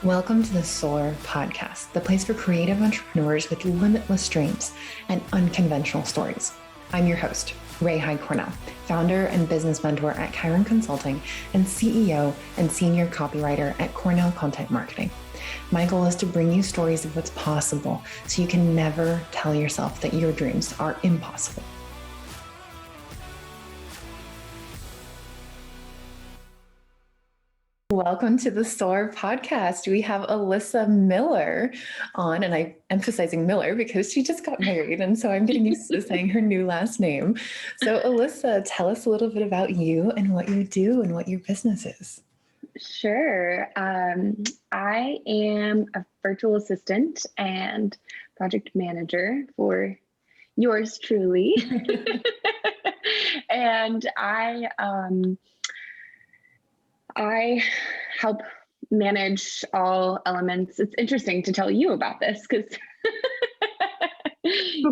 Welcome to the Soar podcast, the place for creative entrepreneurs with limitless dreams and unconventional stories. I'm your host, Ray Hyde Cornell, founder and business mentor at Chiron Consulting and CEO and senior copywriter at Cornell Content Marketing. My goal is to bring you stories of what's possible so you can never tell yourself that your dreams are impossible. Welcome to the Soar podcast. We have Alyssa Miller on, and I'm emphasizing Miller because she just got married, and so I'm getting used to saying her new last name. So Alyssa, tell us a little bit about you and what you do and what your business is. Sure. I am a virtual assistant and project manager for yours truly. And I help manage all elements. It's interesting to tell you about this because you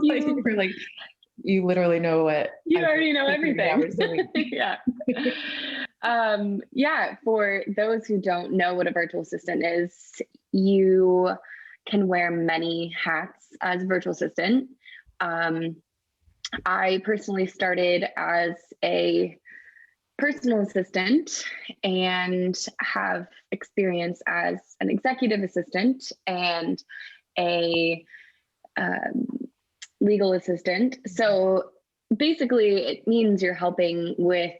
literally know what you already know everything. Yeah. For those who don't know what a virtual assistant is, you can wear many hats as a virtual assistant. I personally started as a personal assistant and have experience as an executive assistant and a legal assistant. So basically it means you're helping with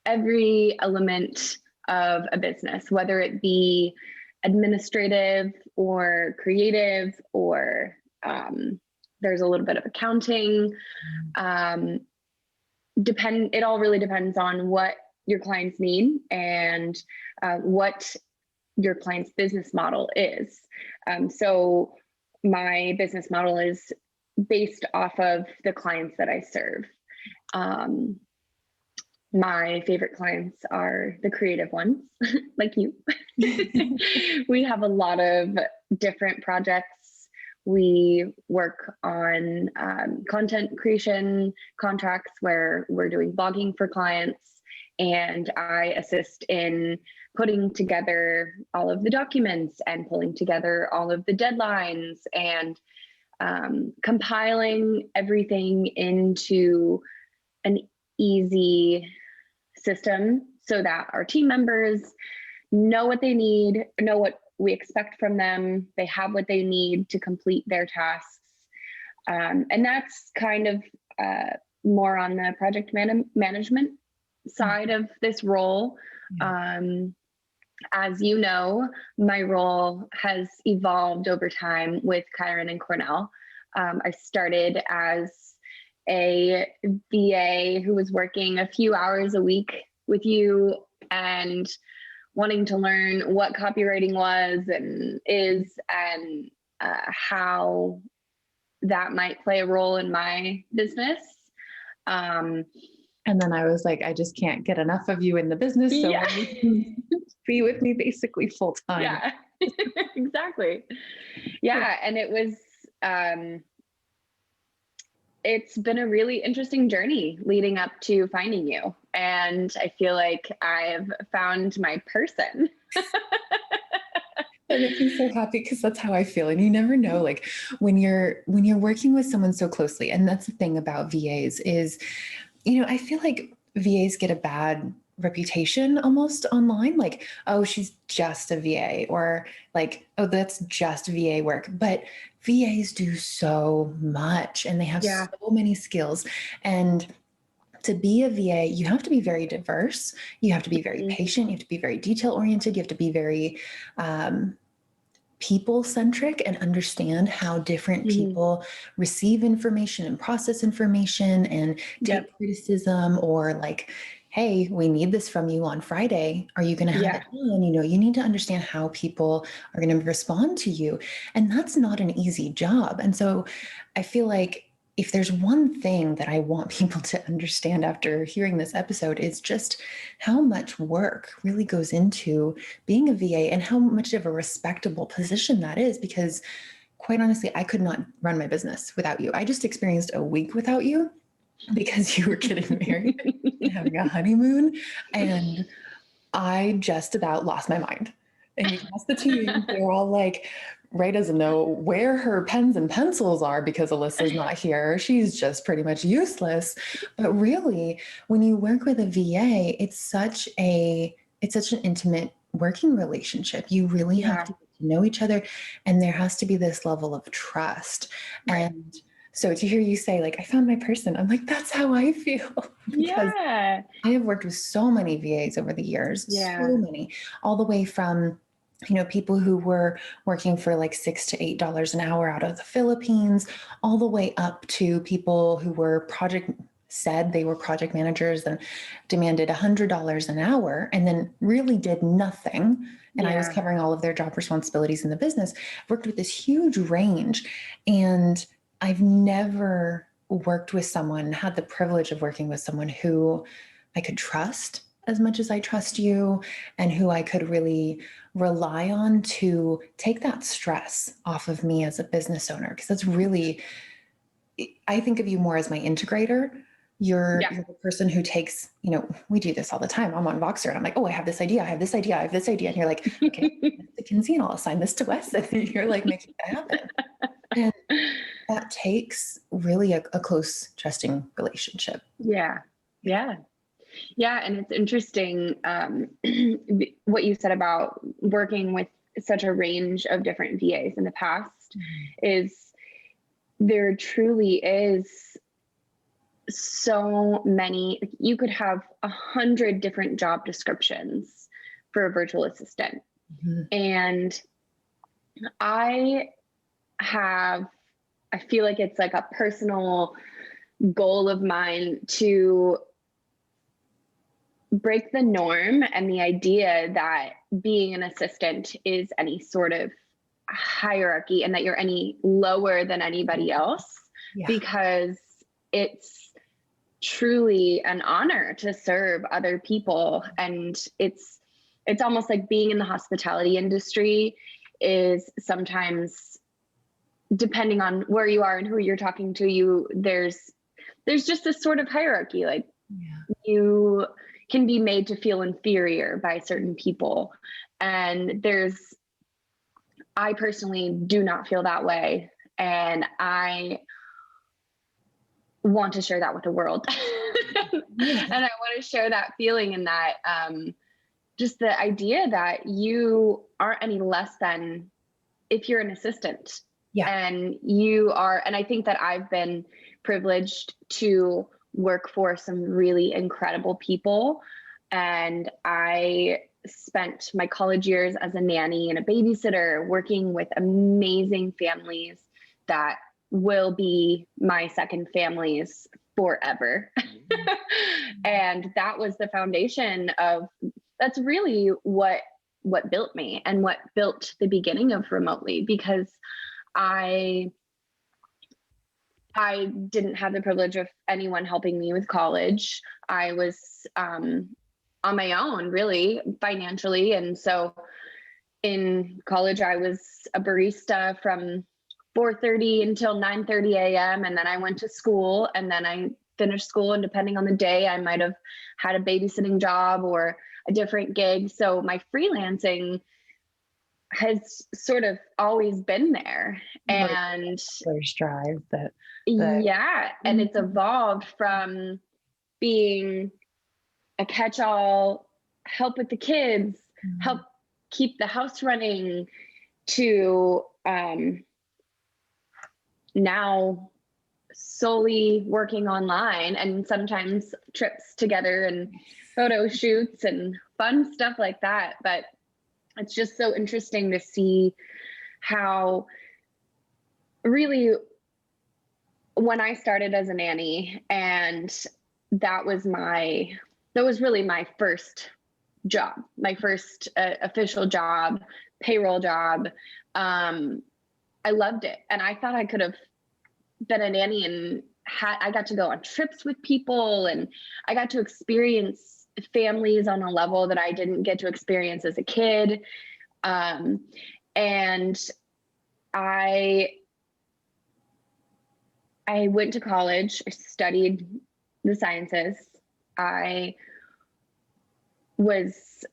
every element of a business, whether it be administrative or creative or there's a little bit of accounting. It all really depends on what your clients need and what your client's business model is. So my business model is based off of the clients that I serve. My favorite clients are the creative ones, like you. We have a lot of different projects. We work on content creation contracts where we're doing blogging for clients, and I assist in putting together all of the documents and pulling together all of the deadlines and compiling everything into an easy system so that our team members know what they need, know what we expect from them. They have what they need to complete their tasks. And that's kind of more on the project management side of this role. As you know, my role has evolved over time with Chiron and Cornell. I started as a VA who was working a few hours a week with you and wanting to learn what copywriting was and is and how that might play a role in my business. And then I was like, I just can't get enough of you in the business. So you can be with me basically full time. Yeah, exactly. Yeah. And it was, it's been a really interesting journey leading up to finding you. And I feel like I've found my person. That makes me so happy because that's how I feel. And you never know, like when you're working with someone so closely, and that's the thing about VAs is, I feel like VAs get a bad reputation almost online, like, oh, she's just a VA, or like, oh, that's just VA work. But VAs do so much and they have so many skills. And to be a VA, you have to be very diverse. You have to be very patient. You have to be very detail oriented. You have to be very people centric and understand how different people receive information and process information and take criticism, or like, hey, we need this from you on Friday. Are you going to have it done? You need to understand how people are going to respond to you. And that's not an easy job. And so I feel like if there's one thing that I want people to understand after hearing this episode, is just how much work really goes into being a VA and how much of a respectable position that is. Because quite honestly, I could not run my business without you. I just experienced a week without you because you were getting married and having a honeymoon. And I just about lost my mind. And you pass the tea. They're all like, Ray doesn't know where her pens and pencils are because Alyssa's not here. She's just pretty much useless. But really, when you work with a VA, it's such an intimate working relationship. You really have Yeah. to get to know each other, and there has to be this level of trust. Right. And so to hear you say, like, I found my person, I'm like, that's how I feel. Because Yeah. I have worked with so many VAs over the years, so Yeah. many, all the way from, people who were working for like $6 to $8 an hour out of the Philippines, all the way up to people who said they were project managers and demanded $100 an hour and then really did nothing. And I was Yeah. covering all of their job responsibilities in the business. I've worked with this huge range, and I've never worked with someone, had the privilege of working with someone who I could trust as much as I trust you, and who I could really rely on to take that stress off of me as a business owner. Because that's really, I think of you more as my integrator. You're, Yeah. you're the person who takes, we do this all the time. I'm on Voxer and I'm like, oh, I have this idea. I have this idea. I have this idea. And you're like, okay, to Kinsey and I'll assign this to Wes. And you're like making it happen. And that takes really a close, trusting relationship. Yeah. Yeah. Yeah. And it's interesting what you said about working with such a range of different VAs in the past is there truly is so many. You could have 100 different job descriptions for a virtual assistant. Mm-hmm. And I feel like it's like a personal goal of mine to break the norm and the idea that being an assistant is any sort of hierarchy and that you're any lower than anybody else, because it's truly an honor to serve other people. And it's almost like being in the hospitality industry is sometimes, depending on where you are and who you're talking to, there's just this sort of hierarchy. Like you can be made to feel inferior by certain people. And I personally do not feel that way. And I want to share that with the world. And I want to share that feeling, and that just the idea that you aren't any less than if you're an assistant. And you are, and I think that I've been privileged to work for some really incredible people. And I spent my college years as a nanny and a babysitter working with amazing families that will be my second families forever. And that was the foundation that's really what built me and what built the beginning of Remotely, because I didn't have the privilege of anyone helping me with college. I was on my own, really, financially. And so in college, I was a barista from 4:30 until 9:30 a.m. And then I went to school, and then I finished school. And depending on the day, I might have had a babysitting job or a different gig. So my freelancing has sort of always been there. And First drive that yeah, and it's evolved from being a catch-all, help with the kids, help keep the house running, to now solely working online, and sometimes trips together and photo shoots and fun stuff like that. But it's just so interesting to see how, really, when I started as a nanny, and that was really my first job, my first official job, payroll job. I loved it. And I thought I could have been a nanny, and I got to go on trips with people, and I got to experience families on a level that I didn't get to experience as a kid. And I went to college, I studied the sciences. I was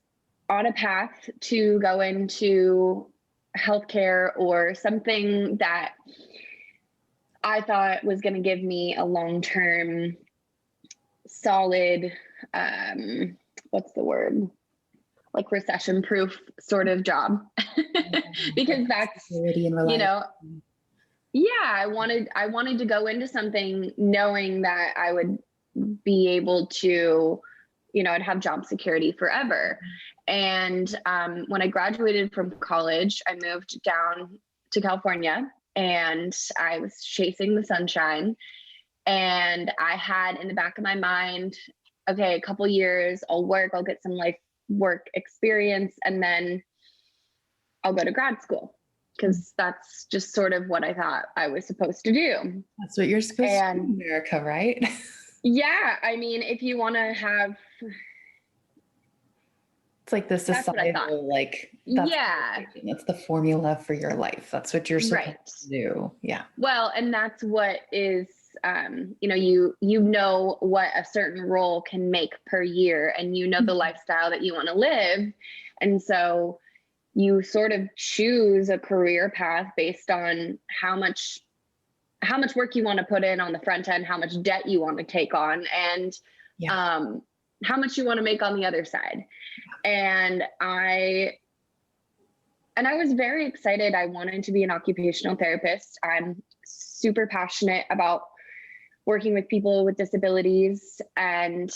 on a path to go into healthcare or something that I thought was going to give me a long-term, solid, what's the word? Like recession-proof sort of job. Because that's, you know, yeah, I wanted to go into something knowing that I would be able to, you know, I'd have job security forever. And when I graduated from college, I moved down to California and I was chasing the sunshine. And I had in the back of my mind, okay, a couple years, I'll work, I'll get some life work experience, and then I'll go to grad school, because that's just sort of what I thought I was supposed to do. That's what you're supposed to do in America, right? Yeah, I mean, if you want to have, it's like the societal, like, that's the formula for your life. That's what you're supposed to do. Yeah. Well, and that's what is, you know, you know what a certain role can make per year, and you know the lifestyle that you want to live. And so you sort of choose a career path based on how much work you want to put in on the front end, how much debt you want to take on, and how much you want to make on the other side. And I was very excited. I wanted to be an occupational therapist. I'm super passionate about working with people with disabilities, and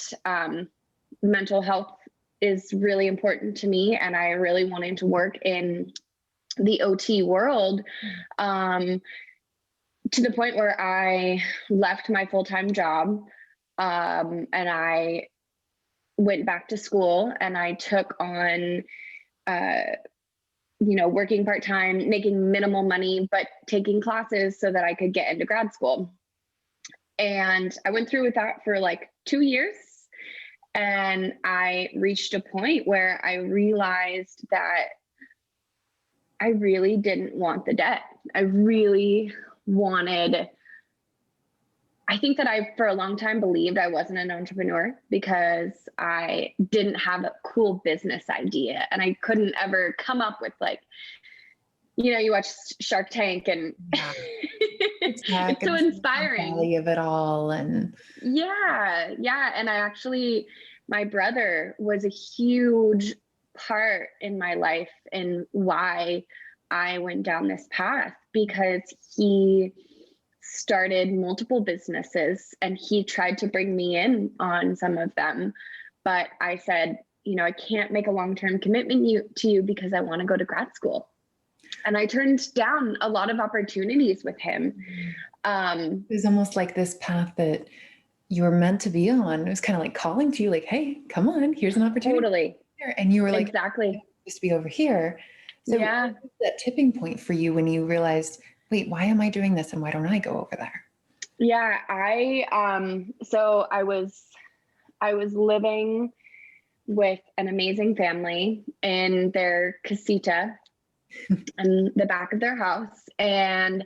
mental health is really important to me. And I really wanted to work in the OT world, to the point where I left my full-time job, and I went back to school, and I took on, you know, working part-time, making minimal money, but taking classes so that I could get into grad school. And I went through with that for like 2 years. And I reached a point where I realized that I really didn't want the debt. I really wanted, I think that I, for a long time, believed I wasn't an entrepreneur because I didn't have a cool business idea. And I couldn't ever come up with, like, you know, you watch Shark Tank and it's so inspiring. The value of it all. And yeah. And I actually, my brother was a huge part in my life and why I went down this path, because he started multiple businesses and he tried to bring me in on some of them. But I said, you know, I can't make a long-term commitment to you because I want to go to grad school. And I turned down a lot of opportunities with him. It was almost like this path that you were meant to be on. It was kind of like calling to you, like, hey, come on, here's an opportunity. Totally. And you were like, exactly, I'm supposed to be over here. So yeah. what was that tipping point for you when you realized, wait, why am I doing this? And why don't I go over there? Yeah, so I was living with an amazing family in their casita in the back of their house. And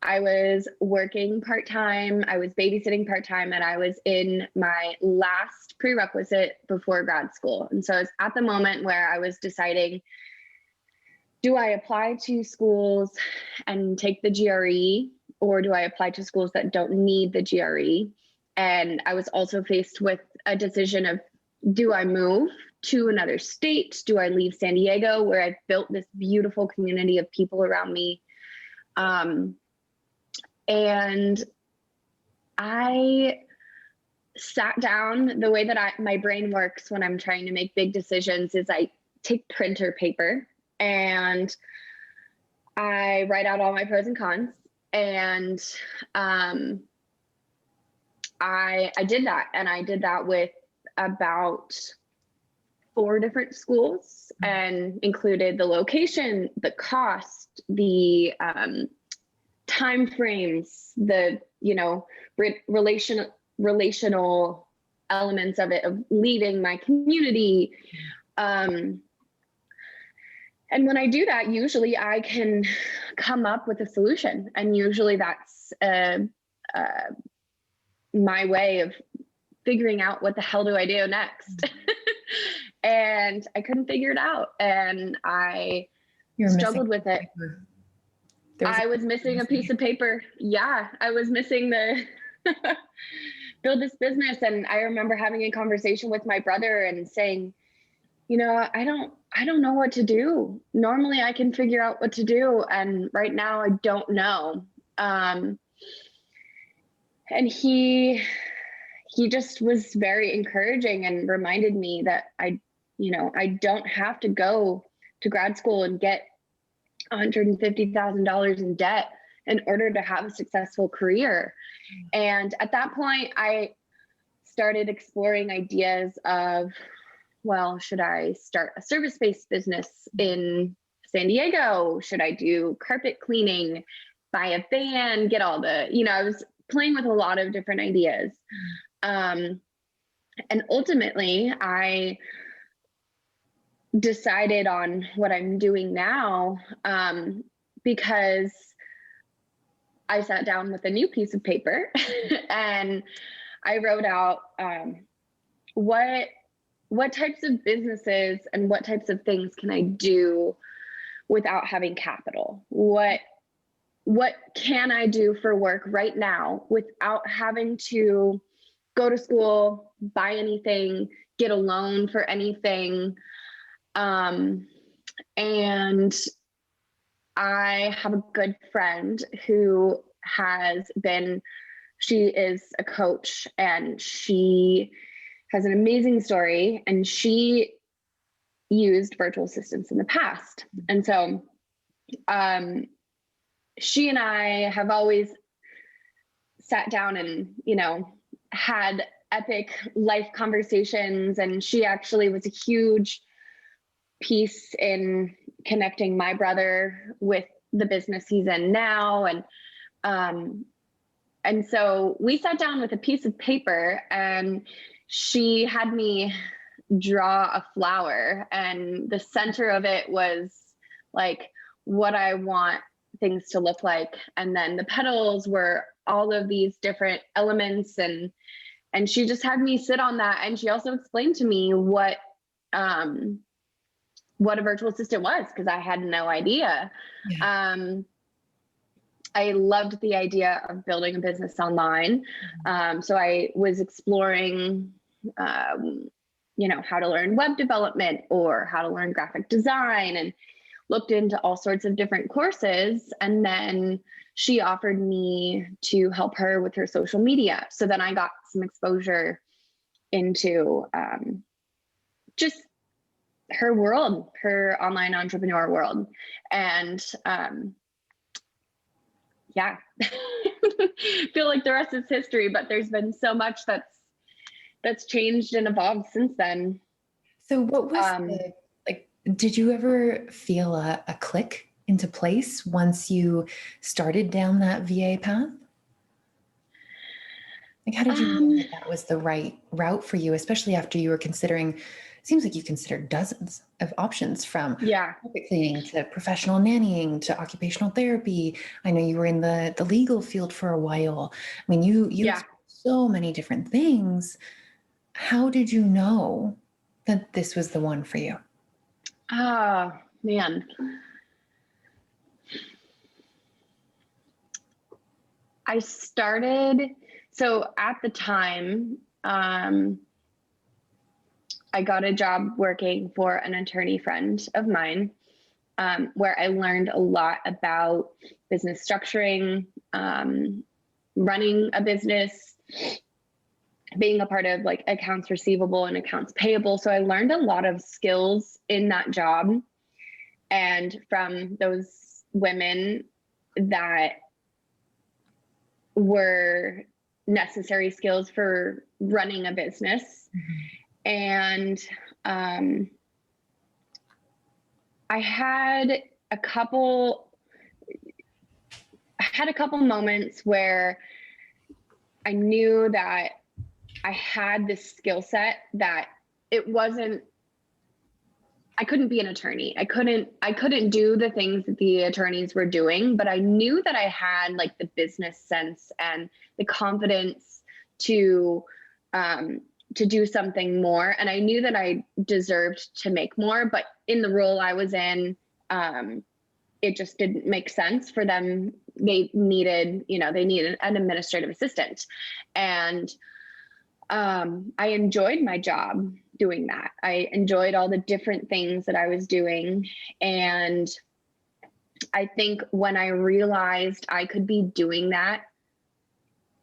I was working part-time, I was babysitting part-time, and I was in my last prerequisite before grad school. And so I was at the moment where I was deciding, do I apply to schools and take the GRE, or do I apply to schools that don't need the GRE? And I was also faced with a decision of, do I move to another state? Do I leave San Diego, where I've built this beautiful community of people around me? And I sat down. The way that my brain works when I'm trying to make big decisions is I take printer paper and I write out all my pros and cons. And I did that. And I did that with about 4 different schools, and included the location, the cost, the time frames, the, you know, relational elements of it, of leaving my community. And when I do that, usually I can come up with a solution. And usually that's my way of figuring out what the hell do I do next. and I couldn't figure it out. And I You're missing struggled with it. paper. I was missing a piece of paper. Yeah, I was missing the build this business. And I remember having a conversation with my brother and saying, you know, I don't know what to do. Normally I can figure out what to do. And right now I don't know. And he just was very encouraging and reminded me that I don't have to go to grad school and get $150,000 in debt in order to have a successful career. And at that point, I started exploring ideas of, well, should I start a service-based business in San Diego? Should I do carpet cleaning, buy a van, get all the, I was playing with a lot of different ideas. And ultimately, I decided on what I'm doing now because I sat down with a new piece of paper and I wrote out what types of businesses and what types of things can I do without having capital? What can I do for work right now without having to go to school, buy anything, get a loan for anything? And I have a good friend who she is a coach and she has an amazing story, and she used virtual assistants in the past. And so she and I have always sat down and, had epic life conversations. And she actually was a huge piece in connecting my brother with the business he's in now. And so we sat down with a piece of paper and she had me draw a flower, and the center of it was like what I want things to look like. And then the petals were all of these different elements, and she just had me sit on that. And she also explained to me what a virtual assistant was, because I had no idea. Yeah. I loved the idea of building a business online. So I was exploring, how to learn web development or how to learn graphic design, and looked into all sorts of different courses. And then she offered me to help her with her social media. So then I got some exposure into just her world, her online entrepreneur world. And yeah, feel like the rest is history, but there's been so much that's changed and evolved since then. So what was did you ever feel a click into place once you started down that VA path? Like, how did you know that was the right route for you, especially after you were considering, it seems like you considered dozens of options, from carpet cleaning to professional nannying to occupational therapy. I know you were in the legal field for a while. I mean, you explored so many different things. How did you know that this was the one for you? Oh, man. I started, so at the time, I got a job working for an attorney friend of mine, where I learned a lot about business structuring, running a business, being a part of like accounts receivable and accounts payable. So I learned a lot of skills in that job. And from those women that were necessary skills for running a business. And I had a couple moments where I knew that I had this skill set that I couldn't be an attorney. I couldn't do the things that the attorneys were doing, but I knew that I had like the business sense and the confidence to to do something more. And I knew that I deserved to make more, but in the role I was in, it just didn't make sense for them. They needed an administrative assistant. And I enjoyed my job doing that. I enjoyed all the different things that I was doing. And I think when I realized I could be doing that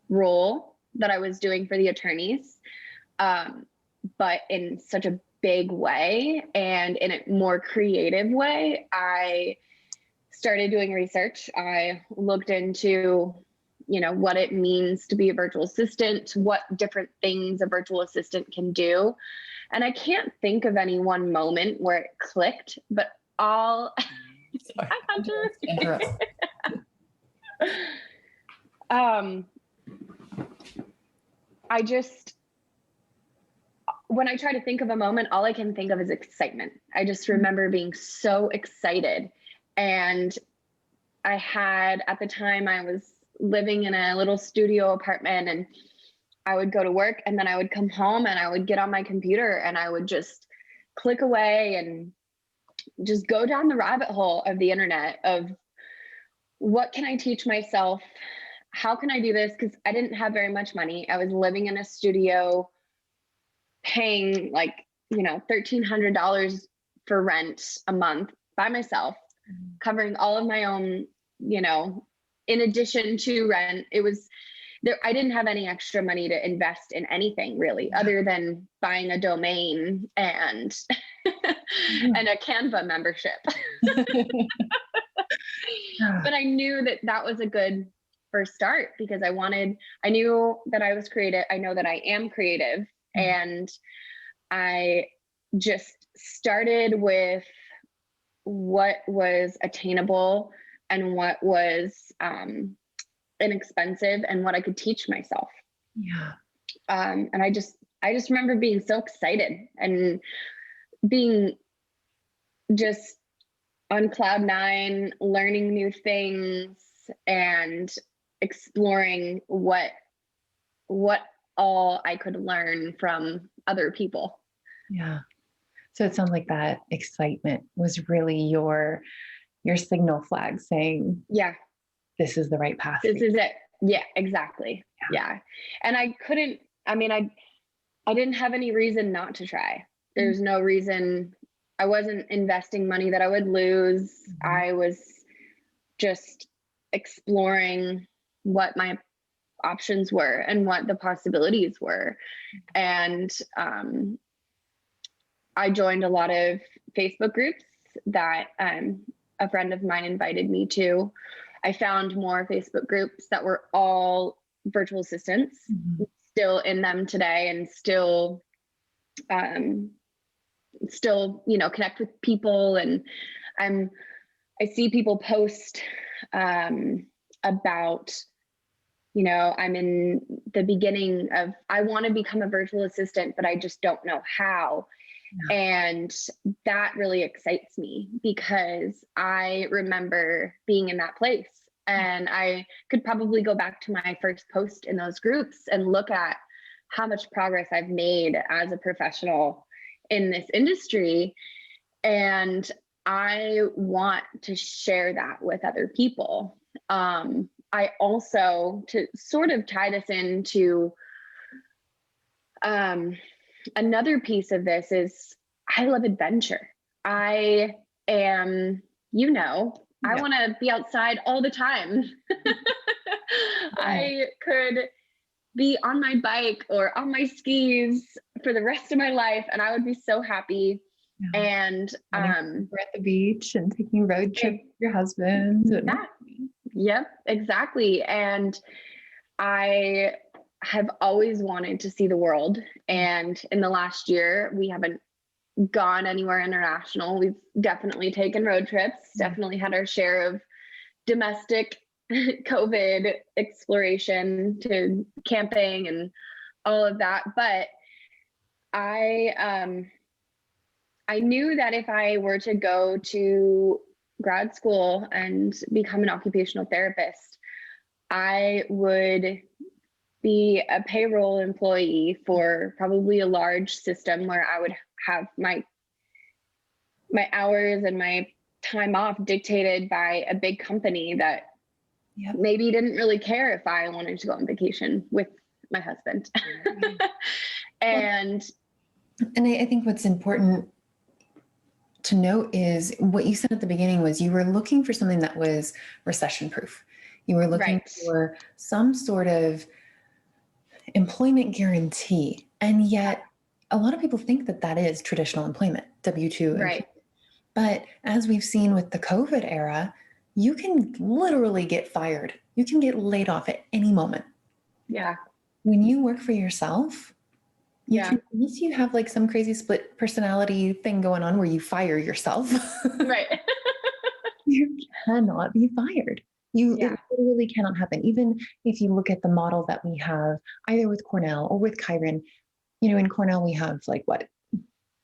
role that I was doing for the attorneys, but in such a big way and in a more creative way, I started doing research. I looked into, what it means to be a virtual assistant, what different things a virtual assistant can do. And I can't think of any one moment where it clicked, but all Sorry. Hi, Hunter. When I try to think of a moment, all I can think of is excitement. I just remember being so excited. And at the time I was living in a little studio apartment, and I would go to work and then I would come home and I would get on my computer and I would just click away and just go down the rabbit hole of the internet of what can I teach myself? How can I do this? Because I didn't have very much money. I was living in a studio paying $1,300 for rent a month by myself, covering all of my own, in addition to rent. It was there. I didn't have any extra money to invest in anything really, other than buying a domain and and a Canva membership. But I knew that was a good first start because I knew that I was creative. I know that I am creative. And I just started with what was attainable and what was inexpensive and what I could teach myself. Yeah. And I just remember being so excited and being just on cloud nine, learning new things and exploring what all I could learn from other people. Yeah. So it sounds like that excitement was really your signal flag saying, yeah, this is the right path. This is it. Yeah, exactly. Yeah. And I didn't have any reason not to try. There's no reason. I wasn't investing money that I would lose. I was just exploring what my options were and what the possibilities were. And I joined a lot of Facebook groups that a friend of mine invited me to. I found more Facebook groups that were all virtual assistants, still in them today, and still connect with people. And I see people post about, I'm in the beginning of, I want to become a virtual assistant, but I just don't know how. Yeah. And that really excites me because I remember being in that place, and I could probably go back to my first post in those groups and look at how much progress I've made as a professional in this industry. And I want to share that with other people. I also, to sort of tie this into another piece of this, is I love adventure. I am, I want to be outside all the time. I could be on my bike or on my skis for the rest of my life, and I would be so happy. Yeah. And we're at the beach and taking road trips with your husband. Yep, exactly. And I have always wanted to see the world. And in the last year, we haven't gone anywhere international. We've definitely taken road trips, definitely had our share of domestic COVID exploration to camping and all of that. But I knew that if I were to go to grad school and become an occupational therapist, I would be a payroll employee for probably a large system where I would have my hours and my time off dictated by a big company that maybe didn't really care if I wanted to go on vacation with my husband. And I think what's important to note is what you said at the beginning was you were looking for something that was recession proof. You were looking for some sort of employment guarantee. And yet a lot of people think that that is traditional employment, W-2 employment. But as we've seen with the COVID era, you can literally get fired. You can get laid off at any moment. Yeah. When you work for yourself, you can, unless you have like some crazy split personality thing going on where you fire yourself, right? You cannot be fired. It literally cannot happen. Even if you look at the model that we have either with Cornell or with Chiron, you know, in Cornell we have like what?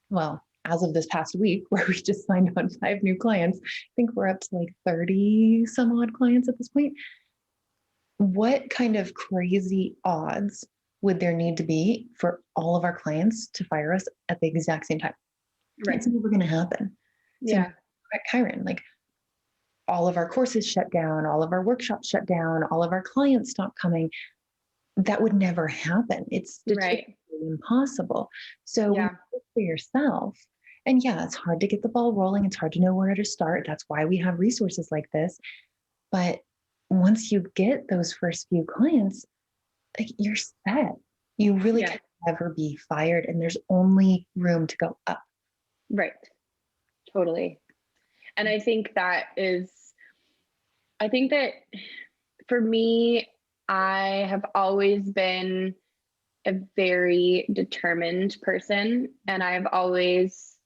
Well, as of this past week where we just signed on 5 new clients, I think we're up to like 30 some odd clients at this point. What kind of crazy odds would there need to be for all of our clients to fire us at the exact same time? Right. It's never going to happen. Yeah. So at Chiron, like all of our courses shut down, all of our workshops shut down, all of our clients stopped coming. That would never happen. It's statistically impossible. So when you work for yourself, and it's hard to get the ball rolling. It's hard to know where to start. That's why we have resources like this. But once you get those first few clients, like you're set. You really can never be fired, and there's only room to go up. Right. Totally. And I think that for me, I have always been a very determined person, and I've always,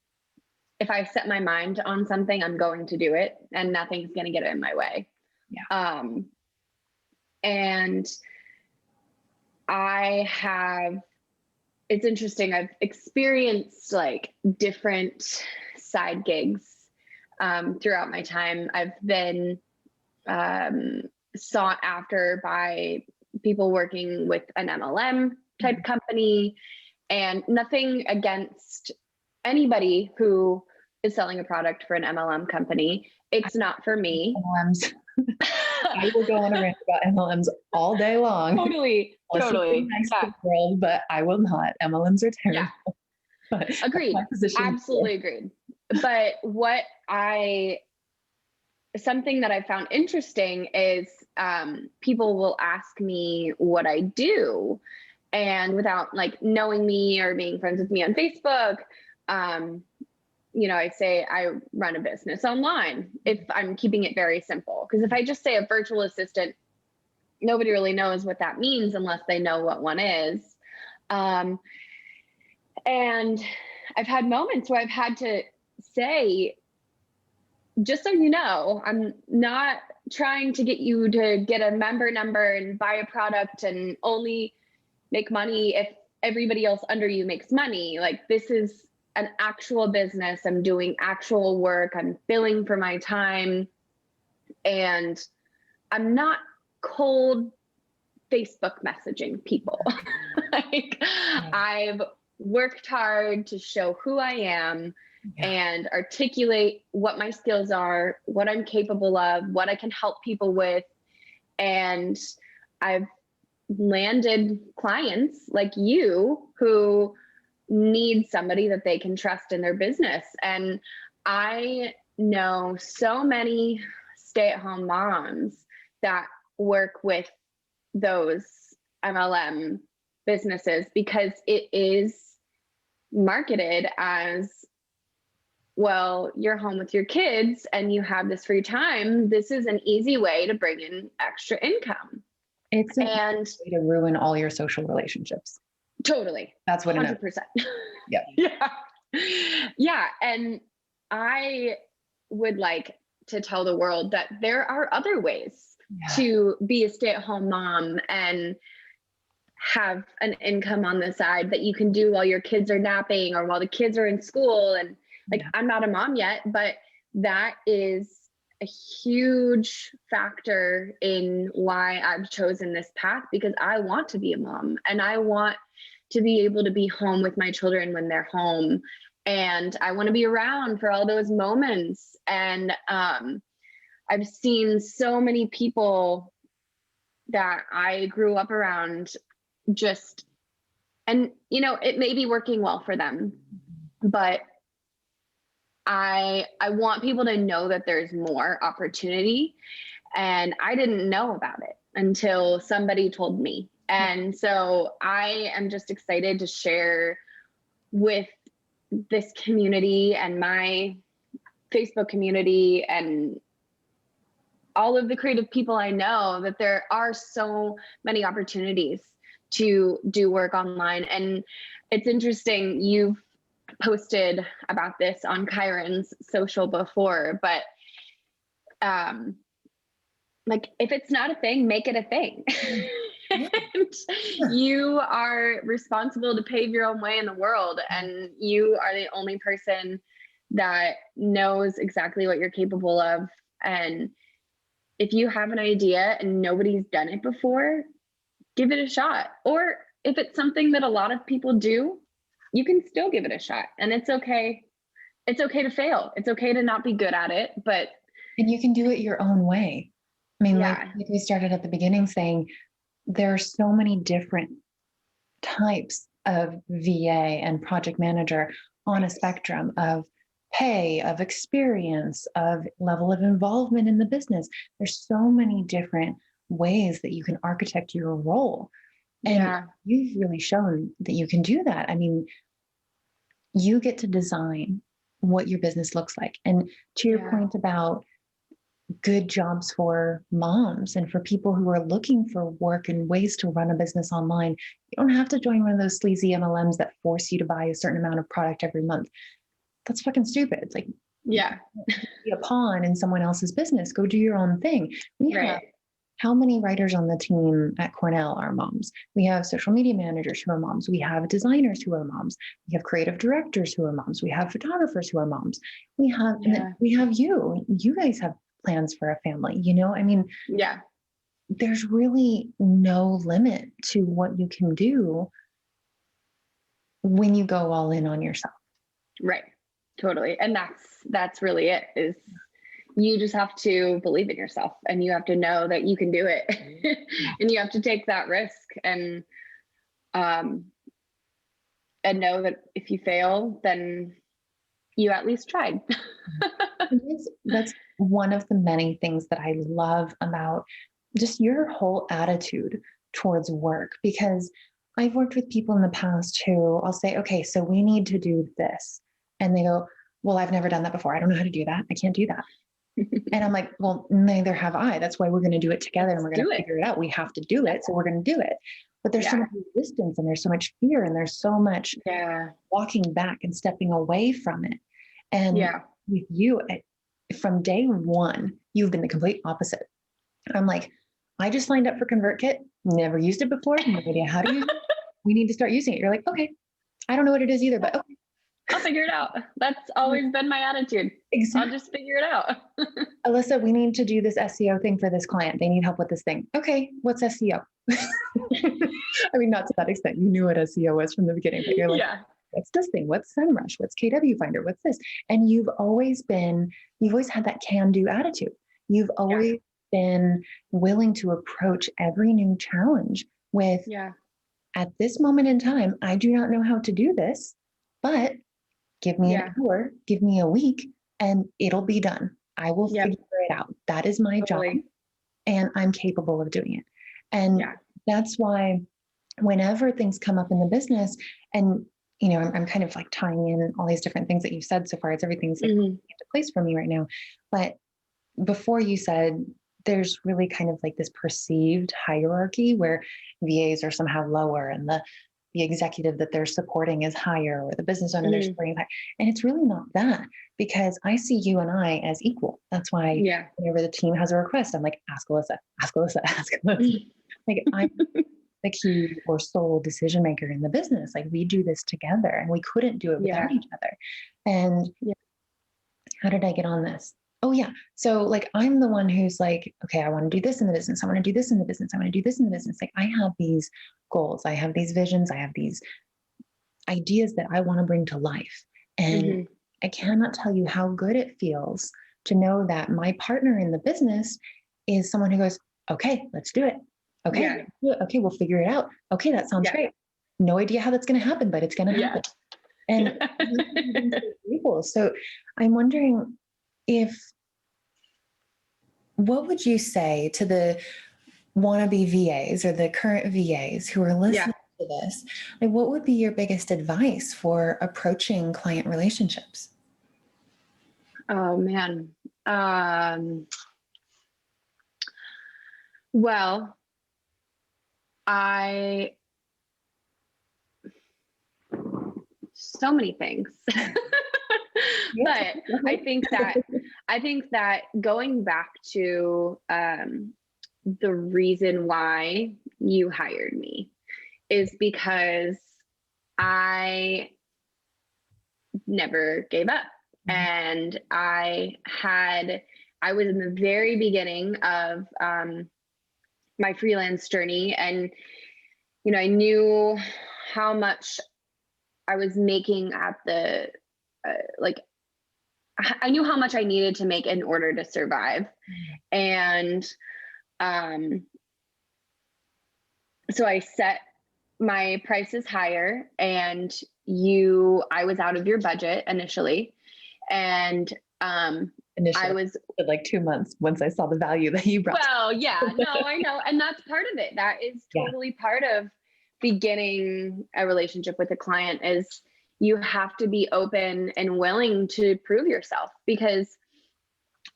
if I set my mind on something, I'm going to do it, and nothing's going to get in my way. And it's interesting. I've experienced like different side gigs throughout my time. I've been sought after by people working with an MLM type company, and nothing against anybody who is selling a product for an MLM company. It's not for me. MLMs. I will go on a rant about MLMs all day long. Totally. Nice to the world, but I will not. MLMs are terrible. But agreed. Absolutely agreed. But something that I found interesting is people will ask me what I do, and without like knowing me or being friends with me on Facebook, you know, I say I run a business online, if I'm keeping it very simple. Because if I just say a virtual assistant, nobody really knows what that means unless they know what one is. And I've had moments where I've had to say, just so you know, I'm not trying to get you to get a member number and buy a product and only make money if everybody else under you makes money. Like, this is an actual business. I'm doing actual work. I'm billing for my time. And I'm not cold Facebook messaging people. Like, I've worked hard to show who I am and articulate what my skills are, what I'm capable of, what I can help people with. And I've landed clients like you who need somebody that they can trust in their business. And I know so many stay-at-home moms that work with those MLM businesses because it is marketed as, well, you're home with your kids and you have this free time. This is an easy way to bring in extra income. It's a way to ruin all your social relationships. Totally. That's what 100%. Yeah. And I would like to tell the world that there are other ways to be a stay-at-home mom and have an income on the side that you can do while your kids are napping or while the kids are in school. And like, I'm not a mom yet, but that is a huge factor in why I've chosen this path, because I want to be a mom and I want to be able to be home with my children when they're home. And I want to be around for all those moments. And I've seen so many people that I grew up around just, and it may be working well for them, but I want people to know that there's more opportunity, and I didn't know about it until somebody told me. And so I am just excited to share with this community and my Facebook community and all of the creative people I know that there are so many opportunities to do work online. And it's interesting, you've posted about this on Kyron's social before, but like, if it's not a thing, make it a thing. And you are responsible to pave your own way in the world, and you are the only person that knows exactly what you're capable of. And if you have an idea and nobody's done it before, give it a shot. Or if it's something that a lot of people do, you can still give it a shot. And it's okay. It's okay to fail. It's okay to not be good at it, and you can do it your own way. I mean, yeah. like we started at the beginning saying, there are so many different types of VA and project manager on a spectrum of pay, of experience, of level of involvement in the business. There's so many different ways that you can architect your role. And you've really shown that you can do that. I mean, you get to design what your business looks like. And to your point about good jobs for moms and for people who are looking for work and ways to run a business online, you don't have to join one of those sleazy MLMs that force you to buy a certain amount of product every month. That's fucking stupid. It's like, be a pawn in someone else's business. Go do your own thing. We have how many writers on the team at Cornell are moms? We have social media managers who are moms. We have designers who are moms. We have creative directors who are moms. We have photographers who are moms. We have, we have you. You guys have plans for a family, I mean, there's really no limit to what you can do when you go all in on yourself. Right. Totally. And that's really it, is you just have to believe in yourself, and you have to know that you can do it. And you have to take that risk, and know that if you fail, then you at least tried. That's one of the many things that I love about just your whole attitude towards work, because I've worked with people in the past who I'll say, okay, so we need to do this. And they go, well, I've never done that before. I don't know how to do that. I can't do that. And I'm like, well, neither have I. That's why we're going to do it together. And we're going to figure it out. We have to do it. So we're going to do it. But there's so much resistance, and there's so much fear, and there's so much walking back and stepping away from it. And with you, from day one, you've been the complete opposite. I'm like, I just signed up for ConvertKit, never used it before, no idea how to use it. We need to start using it. You're like, okay, I don't know what it is either, but okay. I'll figure it out. That's always been my attitude. Exactly. I'll just figure it out. Alyssa, we need to do this SEO thing for this client. They need help with this thing. Okay, what's SEO? I mean, not to that extent. You knew what SEO was from the beginning, but you're like, what's this thing? What's SEMrush? What's KW Finder? What's this? And you've always had that can-do attitude. You've always been willing to approach every new challenge with, at this moment in time, I do not know how to do this, but give me an hour, give me a week, and it'll be done. I will figure it out. That is my job, and I'm capable of doing it. And that's why whenever things come up in the business, and I'm kind of like tying in all these different things that you've said so far. Everything's like into place for me right now. But before you said there's really kind of like this perceived hierarchy where VAs are somehow lower and the executive that they're supporting is higher, or the business owner they're supporting is higher. And it's really not that, because I see you and I as equal. That's why whenever the team has a request, I'm like, ask Alyssa, ask Alyssa, ask Alyssa. Like, I'm the key or sole decision maker in the business. Like, we do this together, and we couldn't do it without each other. And how did I get on this? Oh yeah. So like I'm the one who's like, okay, I want to do this in the business. I want to do this in the business. I want to do this in the business. Like I have these goals, I have these visions, I have these ideas that I want to bring to life. And Hmm. I cannot tell you how good it feels to know that my partner in the business is someone who goes, okay, let's do it. Okay, Yeah. let's do it. Okay, we'll figure it out. Okay, that sounds Yeah. great. No idea how that's going to happen, but it's going to Yeah. happen. And so I'm wondering if, what would you say to the wannabe VAs or the current VAs who are Yeah. listening to this? Like, what would be your biggest advice for approaching client relationships? Oh man. Um, well, I so many things. Yes. But I think that going back to the reason why you hired me is because I never gave up. And I was in the very beginning of my freelance journey. And, I knew how much I was making at the, like, I knew how much I needed to make in order to survive. And um, so I set my prices higher, and I was out of your budget initially. And I Initially, was, like 2 months once I saw the value that you brought. well, yeah, no, I know. And that's part of it. That is Yeah. totally part of beginning a relationship with a client is you have to be open and willing to prove yourself, because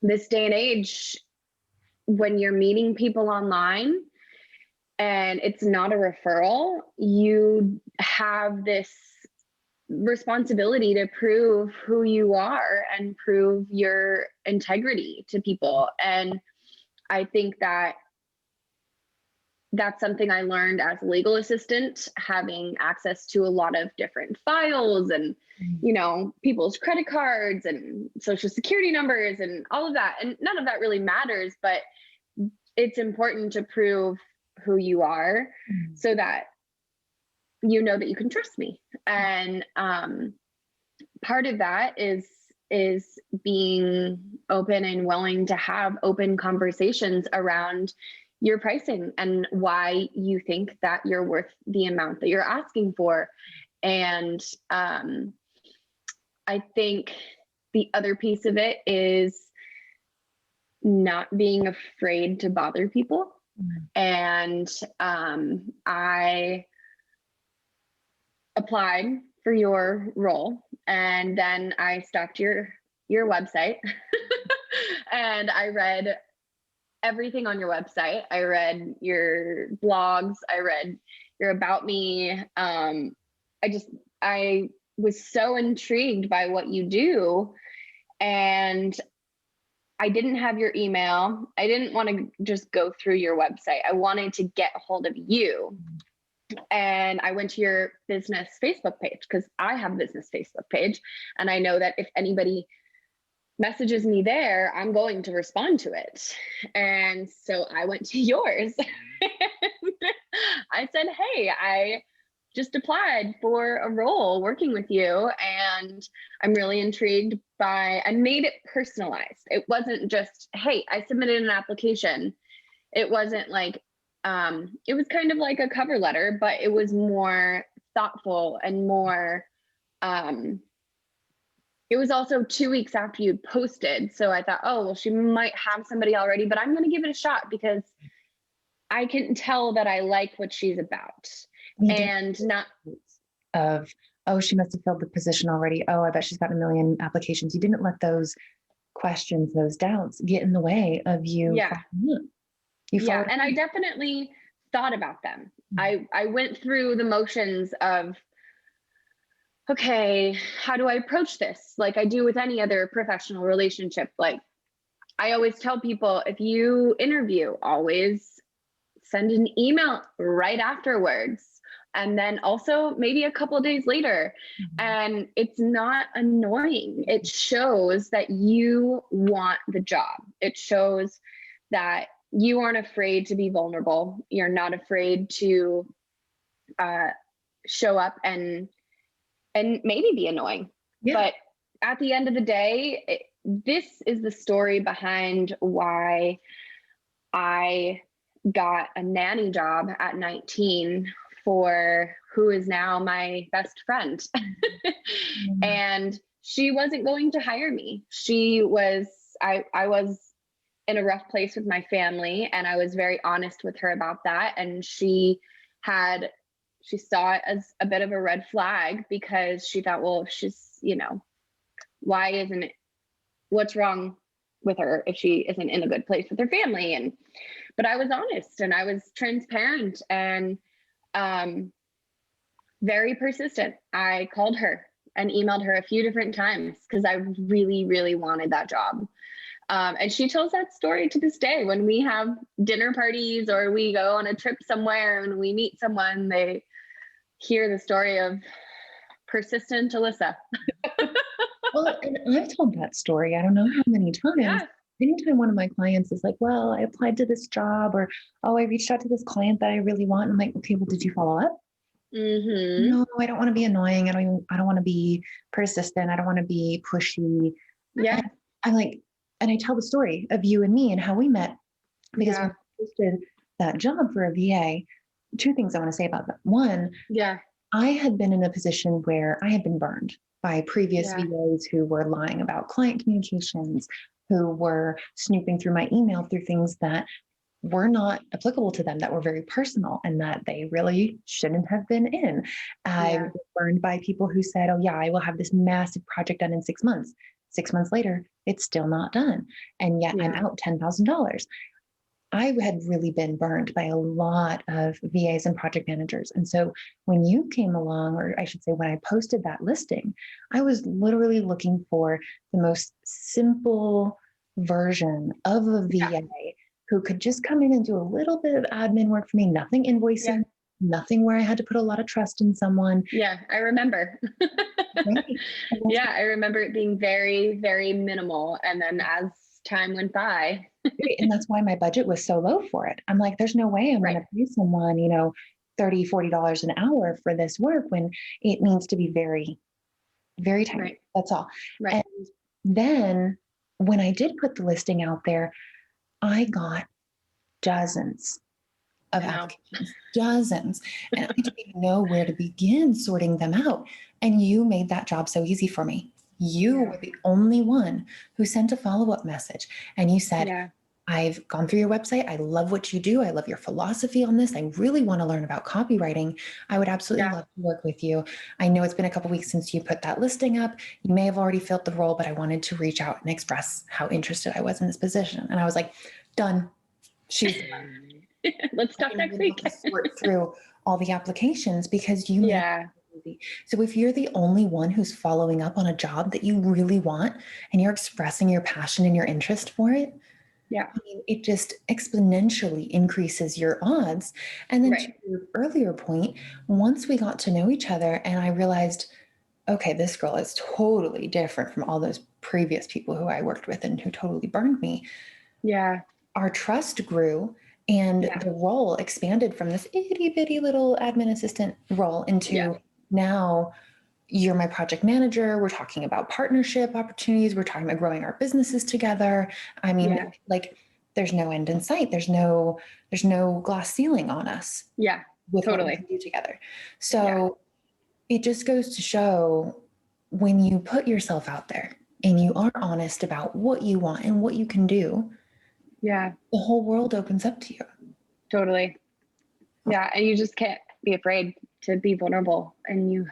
this day and age, when you're meeting people online and it's not a referral, you have this responsibility to prove who you are and prove your integrity to people. And I think that that's something I learned as a legal assistant, having access to a lot of different files and, people's credit cards and social security numbers and all of that. And none of that really matters, but it's important to prove who you are so that you know that you can trust me. And part of that is being open and willing to have open conversations around your pricing and why you think that you're worth the amount that you're asking for. And I think the other piece of it is not being afraid to bother people. And I applied for your role, and then I stalked your website and I read everything on your website. I read your blogs, I read your about me. I was so intrigued by what you do, and I didn't have your email. I didn't want to just go through your website. I wanted to get a hold of you. And I went to your business Facebook page because I have a business Facebook page. And I know that if anybody messages me there, I'm going to respond to it. And so I went to yours. I said, hey, I just applied for a role working with you, and I'm really intrigued by, I made it personalized. It wasn't just, hey, I submitted an application. It wasn't like, it was kind of like a cover letter, but it was more thoughtful and more, it was also 2 weeks after you posted. So I thought, oh, well, she might have somebody already, but I'm going to give it a shot because I can tell that I like what she's about. And not of, oh, she must have filled the position already. Oh, I bet she's got a million applications. You didn't let those questions, those doubts get in the way of you. Yeah. Yeah. And I definitely thought about them. I went through the motions of, okay, how do I approach this? Like I do with any other professional relationship. Like I always tell people, if you interview, always send an email right afterwards. and then also maybe a couple of days later. And it's not annoying. It shows that you want the job. It shows that you aren't afraid to be vulnerable. You're not afraid to show up and maybe be annoying. Yeah. But at the end of the day, this is the story behind why I got a nanny job at 19 for who is now my best friend. And she wasn't going to hire me. I was in a rough place with my family, and I was very honest with her about that. And she saw it as a bit of a red flag, because she thought, well, she's, what's wrong with her if she isn't in a good place with her family? But I was honest and I was transparent and very persistent. I called her and emailed her a few different times because I really, really wanted that job. And she tells that story to this day. When we have dinner parties or we go on a trip somewhere and we meet someone, they hear the story of persistent Alyssa. Well, and I've told that story, I don't know how many times. Yeah. Anytime one of my clients is like, well, I applied to this job, or, oh, I reached out to this client that I really want. I'm like, okay, well, did you follow up? Mm-hmm. No, I don't want to be annoying. I don't want to be persistent. I don't want to be pushy. Yeah. And I'm like, and I tell the story of you and me and how we met, because when I posted that job for a VA, two things I want to say about that. One, I had been in a position where I had been burned by previous VAs who were lying about client communications, who were snooping through my email through things that were not applicable to them, that were very personal and that they really shouldn't have been in. I was burned by people who said, oh yeah, I will have this massive project done in 6 months. 6 months later, it's still not done. And yet I'm out $10,000. I had really been burned by a lot of VAs and project managers. And so when you came along, or I should say, when I posted that listing, I was literally looking for the most simple version of a VA who could just come in and do a little bit of admin work for me, nothing invoicing, nothing where I had to put a lot of trust in someone. Yeah, I remember. I remember it being very, very minimal. And then as time went by. And that's why my budget was so low for it. I'm like, there's no way I'm going to pay someone, $30, $40 an hour for this work when it needs to be very, very tiny. Right. That's all. Right. And then when I did put the listing out there, I got dozens of applications, dozens. And I didn't even know where to begin sorting them out. And you made that job so easy for me. You were the only one who sent a follow-up message, and you said, I've gone through your website. I love what you do. I love your philosophy on this. I really want to learn about copywriting. I would absolutely love to work with you. I know it's been a couple of weeks since you put that listing up. You may have already filled the role, but I wanted to reach out and express how interested I was in this position. And I was like, done. She's done. Let's talk next week. Sort through all the applications because you So if you're the only one who's following up on a job that you really want and you're expressing your passion and your interest for it, it just exponentially increases your odds. And then to your earlier point, once we got to know each other and I realized, okay, this girl is totally different from all those previous people who I worked with and who totally burned me. Our trust grew. And the role expanded from this itty bitty little admin assistant role into now you're my project manager. We're talking about partnership opportunities. We're talking about growing our businesses together. I mean, like there's no end in sight. There's no glass ceiling on us. With what we can do together. So it just goes to show when you put yourself out there and you are honest about what you want and what you can do, the whole world opens up to you. Totally. Yeah. And you just can't be afraid to be vulnerable, and you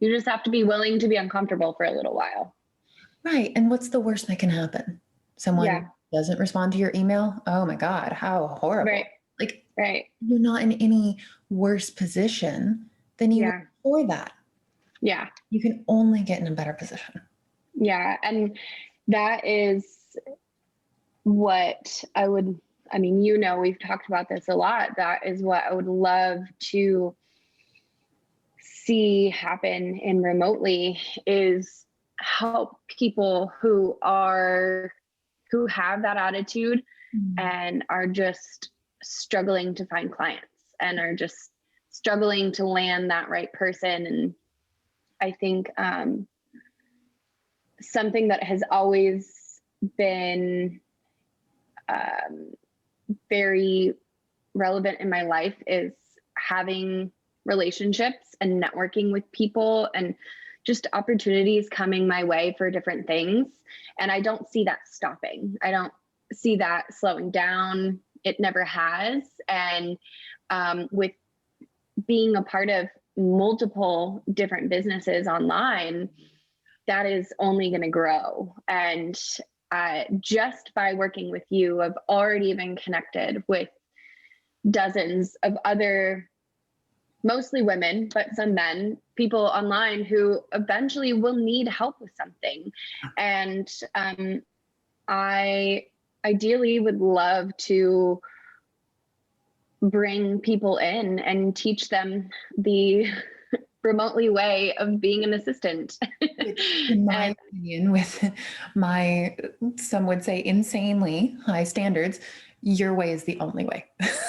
just have to be willing to be uncomfortable for a little while. Right. And what's the worst that can happen? Someone doesn't respond to your email. Oh my God, how horrible. You're not in any worse position than you were before that. You can only get in a better position. And that is what we've talked about this a lot. That is what I would love to see happen in remotely is help people who have that attitude and are just struggling to find clients and are just struggling to land that right person. And I think something that has always been very relevant in my life is having relationships and networking with people and just opportunities coming my way for different things. And I don't see that stopping. I don't see that slowing down. It never has. And with being a part of multiple different businesses online, that is only going to grow. And just by working with you, I've already been connected with dozens of other, mostly women, but some men, people online who eventually will need help with something. And I ideally would love to bring people in and teach them the remotely way of being an assistant. In my opinion, with my, some would say insanely high standards, your way is the only way.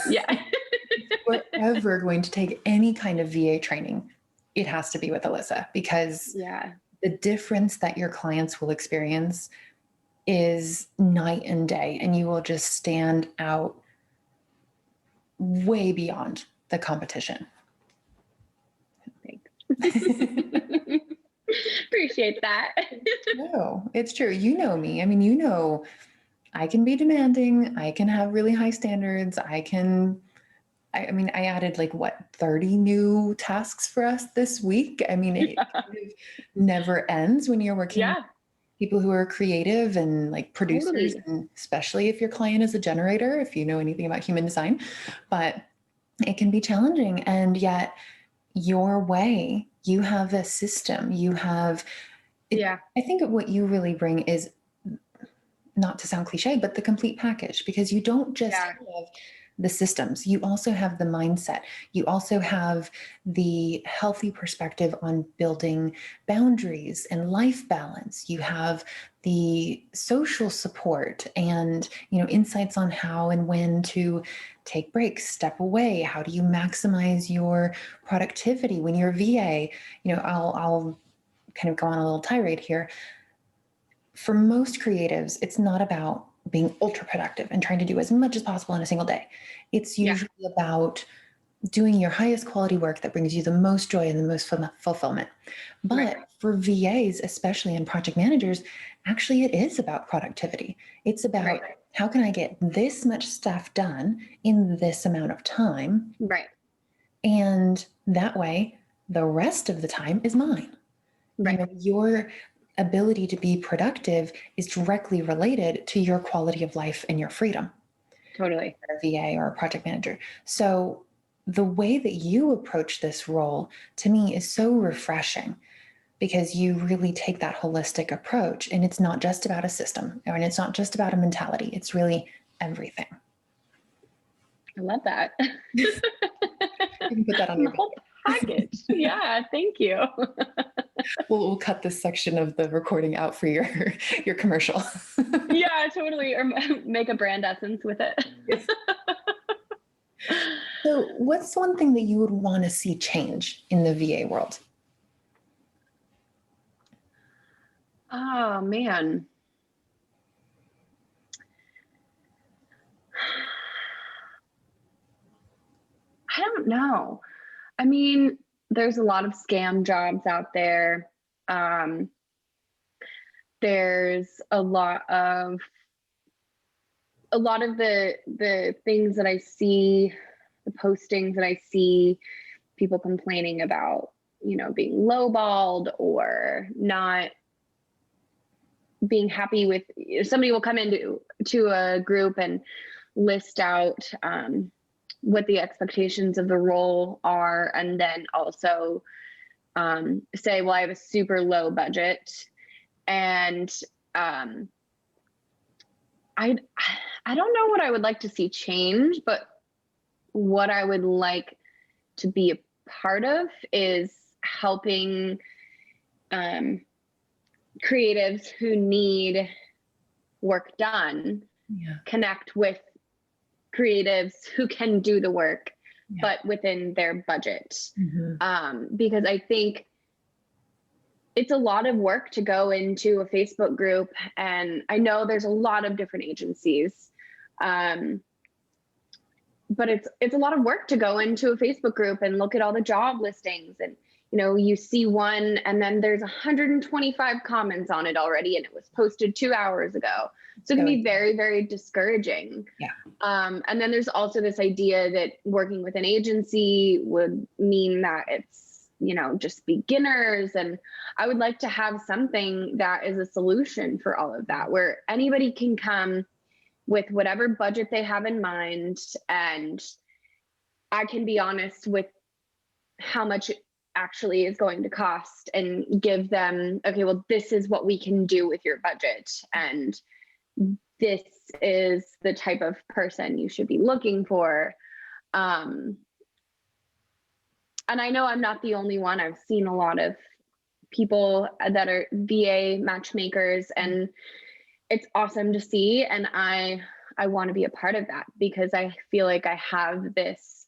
Yeah. If we're ever going to take any kind of VA training, it has to be with Alyssa, because the difference that your clients will experience is night and day, and you will just stand out way beyond the competition. Thanks. Appreciate that. No, it's true. You know me. I mean, you know, I can be demanding. I can have really high standards. I mean, I added like what, 30 new tasks for us this week. I mean, it kind of never ends when you're working with people who are creative and like producers, and especially if your client is a generator, if you know anything about human design. But it can be challenging. And yet your way, you have a system, you have, I think what you really bring is, not to sound cliche, but the complete package, because you don't just have the systems, you also have the mindset. You also have the healthy perspective on building boundaries and life balance. You have the social support and, you know, insights on how and when to take breaks, step away. How do you maximize your productivity when you're a VA? You know, I'll kind of go on a little tirade here. For most creatives, it's not about being ultra productive and trying to do as much as possible in a single day. It's usually about doing your highest quality work that brings you the most joy and the most fulfillment. But for VAs, especially and project managers, actually it is about productivity. It's about how can I get this much stuff done in this amount of time? And that way, the rest of the time is mine. You know, your ability to be productive is directly related to your quality of life and your freedom. Totally. A VA or a project manager. So the way that you approach this role to me is so refreshing, because you really take that holistic approach, and it's not just about a system, and it's not just about a mentality. It's really everything. I love that. You can put that on your whole package. Yeah, thank you. We'll cut this section of the recording out for your commercial. Yeah, totally. Or make a brand essence with it. Yes. So what's one thing that you would want to see change in the VA world? Oh, man. I don't know. I mean, there's a lot of scam jobs out there. There's a lot of the things that I see, the postings that I see, people complaining about, you know, being lowballed or not being happy with. Somebody will come into a group and list out what the expectations of the role are, and then also say, well, I have a super low budget. And I don't know what I would like to see change, but what I would like to be a part of is helping creatives who need work done connect with creatives who can do the work, but within their budget. Because I think it's a lot of work to go into a Facebook group, and I know there's a lot of different agencies, but it's a lot of work to go into a Facebook group and look at all the job listings, and you see one and then there's 125 comments on it already, and it was posted 2 hours ago. So it can be very, very discouraging. And then there's also this idea that working with an agency would mean that it's, just beginners. And I would like to have something that is a solution for all of that, where anybody can come with whatever budget they have in mind. And I can be honest with how much it actually is going to cost, and give them, okay, well, this is what we can do with your budget. And this is the type of person you should be looking for. And I know I'm not the only one. I've seen a lot of people that are VA matchmakers, and it's awesome to see. And I want to be a part of that, because I feel like I have this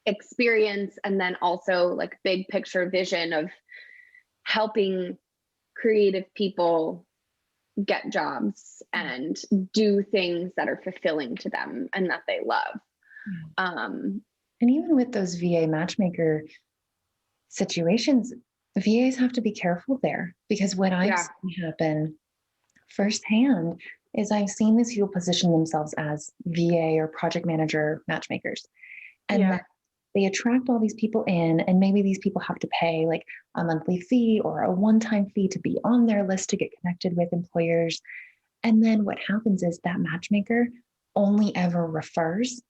experience, and then also like big picture vision of helping creative people get jobs and do things that are fulfilling to them and that they love. And even with those VA matchmaker situations, VAs have to be careful there, because what I've seen happen firsthand is I've seen these people position themselves as VA or project manager matchmakers. And then they attract all these people in, and maybe these people have to pay like a monthly fee or a one-time fee to be on their list to get connected with employers. And then what happens is that matchmaker only ever refers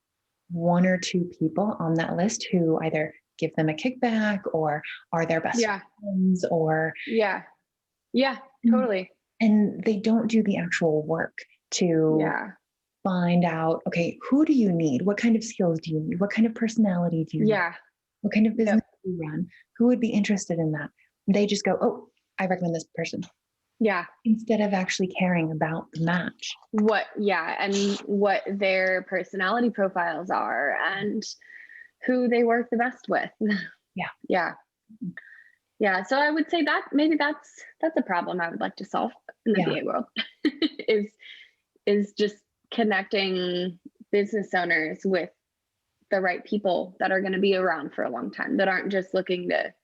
one or two people on that list who either give them a kickback or are their best friends, or totally. And they don't do the actual work to find out, okay, who do you need? What kind of skills do you need? What kind of personality do you need? What kind of business do you run? Who would be interested in that? They just go, oh, I recommend this person. Instead of actually caring about the match. And what their personality profiles are and who they work the best with. So I would say that maybe that's a problem I would like to solve in the VA world is just connecting business owners with the right people that are going to be around for a long time, that aren't just looking to,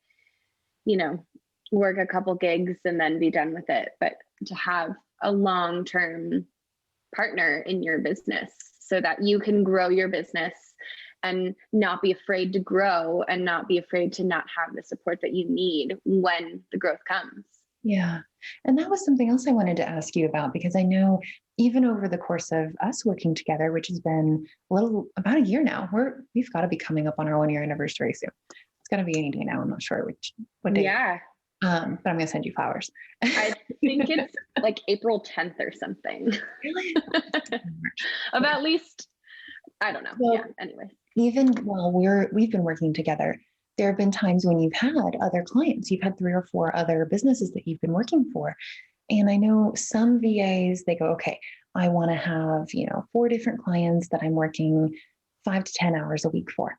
work a couple gigs and then be done with it, but to have a long-term partner in your business so that you can grow your business and not be afraid to grow, and not be afraid to not have the support that you need when the growth comes. Yeah. And that was something else I wanted to ask you about, because I know even over the course of us working together, which has been about a year now, we've got to be coming up on our 1-year anniversary soon. It's got to be any day now. I'm not sure what day. But I'm going to send you flowers. I think it's like April 10th or something. Really? Of at least, I don't know. Well, anyway. Even while we've been working together, there have been times when you've had other clients. You've had 3 or 4 other businesses that you've been working for. And I know some VAs, they go, okay, I want to have, 4 different clients that I'm working 5 to 10 hours a week for.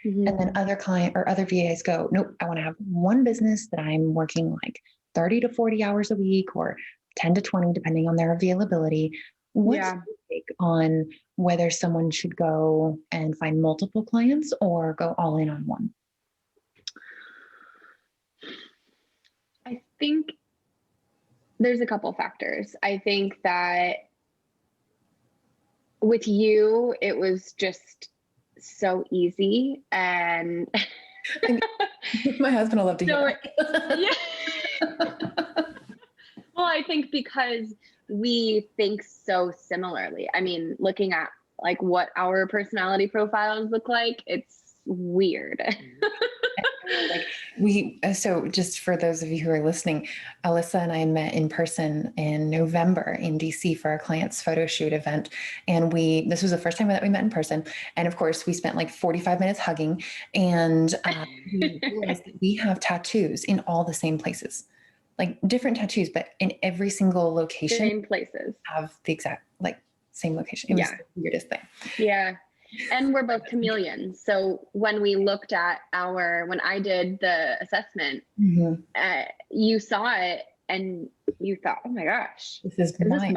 And then other VAs go, nope, I want to have one business that I'm working like 30 to 40 hours a week, or 10 to 20, depending on their availability. What's your take on whether someone should go and find multiple clients or go all in on one? I think there's a couple factors. I think that with you, it was just so easy, and my husband will love to hear that. Well, I think because we think so similarly. I mean, looking at like what our personality profiles look like, it's weird. So just for those of you who are listening, Alyssa and I met in person in November in DC for our client's photo shoot event. And this was the first time that we met in person. And of course we spent like 45 minutes hugging, and we realized that we have tattoos in all the same places, like different tattoos, but in every single location, same places, have the exact like same location. It was the weirdest thing. Yeah. And we're both chameleons. So when we looked at when I did the assessment, you saw it and you thought, oh my gosh, is this mine?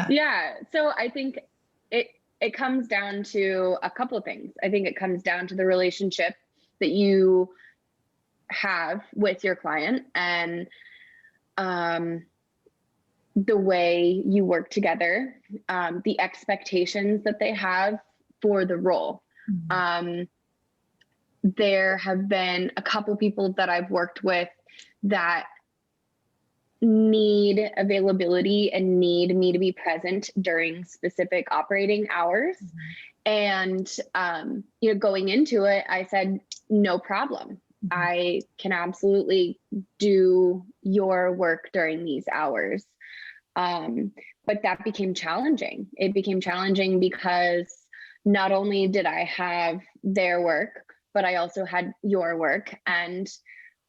Yeah. So I think it comes down to a couple of things. I think it comes down to the relationship that you have with your client, and the way you work together, the expectations that they have for the role. There have been a couple people that I've worked with that need availability and need me to be present during specific operating hours. And, going into it, I said, no problem. I can absolutely do your work during these hours. But that became challenging. It became challenging because not only did I have their work, but I also had your work and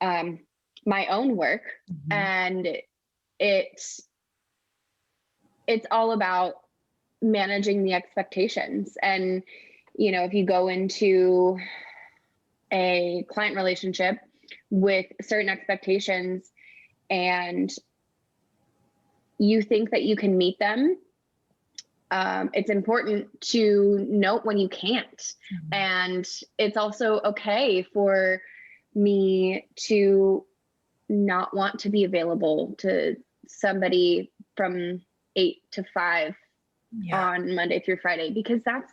my own work. And it's all about managing the expectations. And, if you go into a client relationship with certain expectations and you think that you can meet them, it's important to note when you can't. And it's also okay for me to not want to be available to somebody from 8 to 5 on Monday through Friday, because that's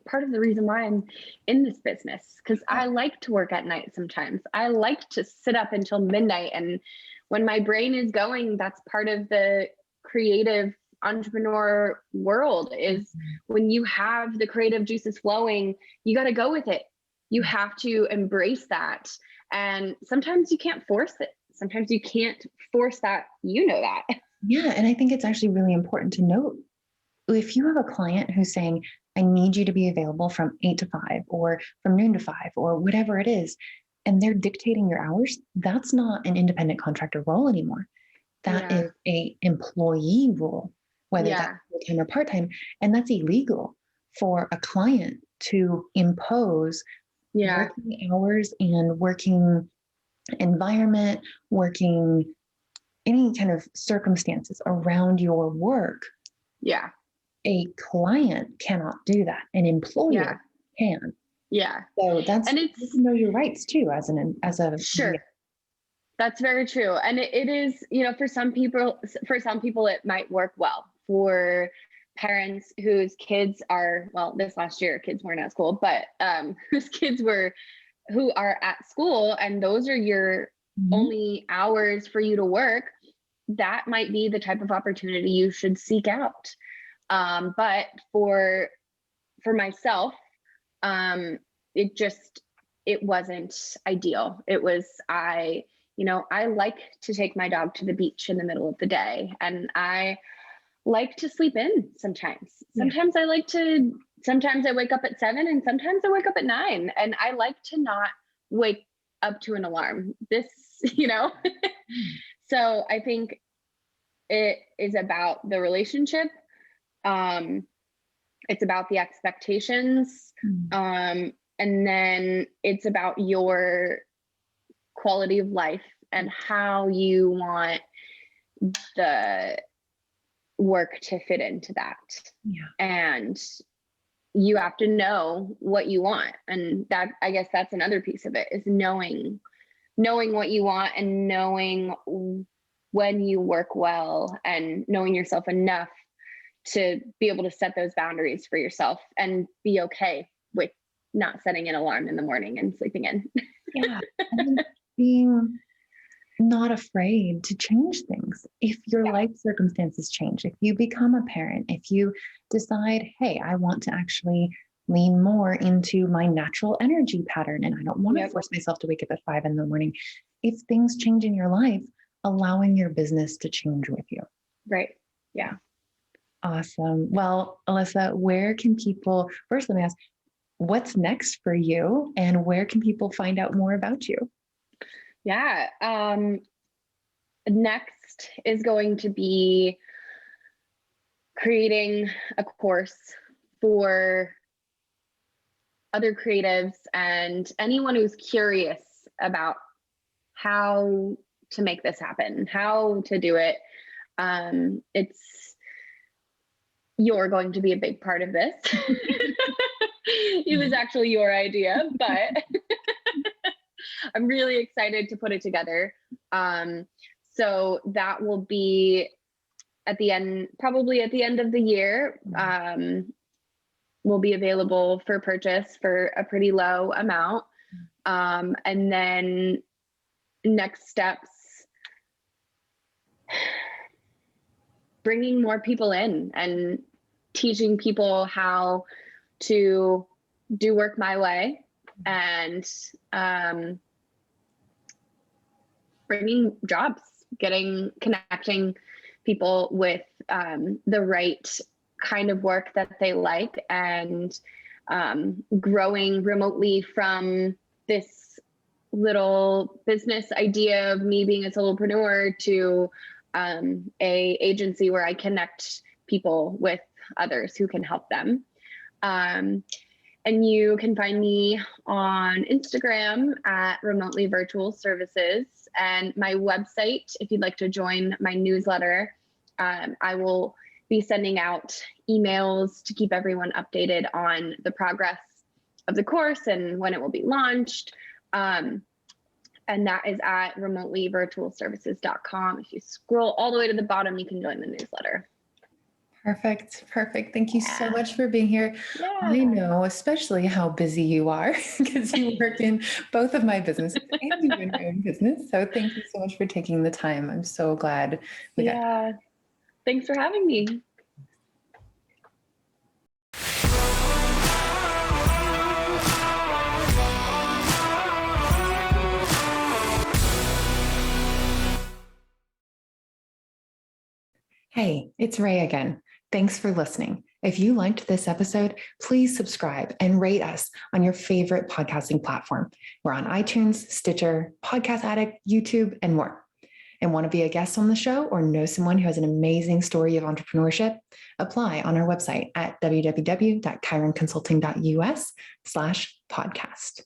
part of the reason why I'm in this business, because I like to work at night sometimes. I like to sit up until midnight, and when my brain is going, that's part of the creative entrepreneur world, is when you have the creative juices flowing, you got to go with it. You have to embrace that. And sometimes you can't force it. Sometimes you can't force that, that. Yeah. And I think it's actually really important to note, if you have a client who's saying, I need you to be available from 8 to 5 or from noon to 5 or whatever it is, and they're dictating your hours, that's not an independent contractor role anymore. That is a employee role, whether that's full-time or part-time. And that's illegal for a client to impose working hours and working environment, working any kind of circumstances around your work. Yeah. A client cannot do that. An employer can. Yeah. So and it's, you can know your rights too as a sure. That's very true. And it is, for some people it might work well. For parents whose kids are, this last year kids weren't at school, but whose kids who are at school, and those are your only hours for you to work, that might be the type of opportunity you should seek out. But for myself, it wasn't ideal. It was, I like to take my dog to the beach in the middle of the day, and I like to sleep in sometimes. Sometimes I wake up at 7 and sometimes I wake up at 9, and I like to not wake up to an alarm. So I think it is about the relationship. It's about the expectations. And then it's about your quality of life and how you want the work to fit into that. And you have to know what you want. And that, I guess that's another piece of it, is knowing what you want and knowing when you work well and knowing yourself enough to be able to set those boundaries for yourself and be okay with not setting an alarm in the morning and sleeping in. And being not afraid to change things. If your life circumstances change, if you become a parent, if you decide, hey, I want to actually lean more into my natural energy pattern. And I don't want to Yep. force myself to wake up at 5 a.m. If things change in your life, allowing your business to change with you. Right. Yeah. Awesome. Well, Alyssa, where can people, first let me ask, what's next for you and where can people find out more about you? Yeah. Next is going to be creating a course for other creatives and anyone who's curious about how to make this happen, how to do it. You're going to be a big part of this. It was actually your idea, but I'm really excited to put it together. So that will be at the end, probably at the end of the year, will be available for purchase for a pretty low amount. And then next steps, bringing more people in and teaching people how to do work my way, and bringing jobs, connecting people with the right kind of work that they like, and growing remotely from this little business idea of me being a solopreneur to a agency where I connect people with others who can help them. And you can find me on Instagram at Remotely Virtual Services, and my website, if you'd like to join my newsletter. I will be sending out emails to keep everyone updated on the progress of the course and when it will be launched. And that is at remotelyvirtualservices.com. If you scroll all the way to the bottom, you can join the newsletter. Perfect. Thank you so much for being here. Yeah. I know especially how busy you are because you work in both of my businesses and you run your own business. So thank you so much for taking the time. I'm so glad we got. Yeah. Thanks for having me. Hey, it's Ray again. Thanks for listening. If you liked this episode, please subscribe and rate us on your favorite podcasting platform. We're on iTunes, Stitcher, Podcast Addict, YouTube, and more. And want to be a guest on the show or know someone who has an amazing story of entrepreneurship? Apply on our website at www.chironconsulting.us/podcast.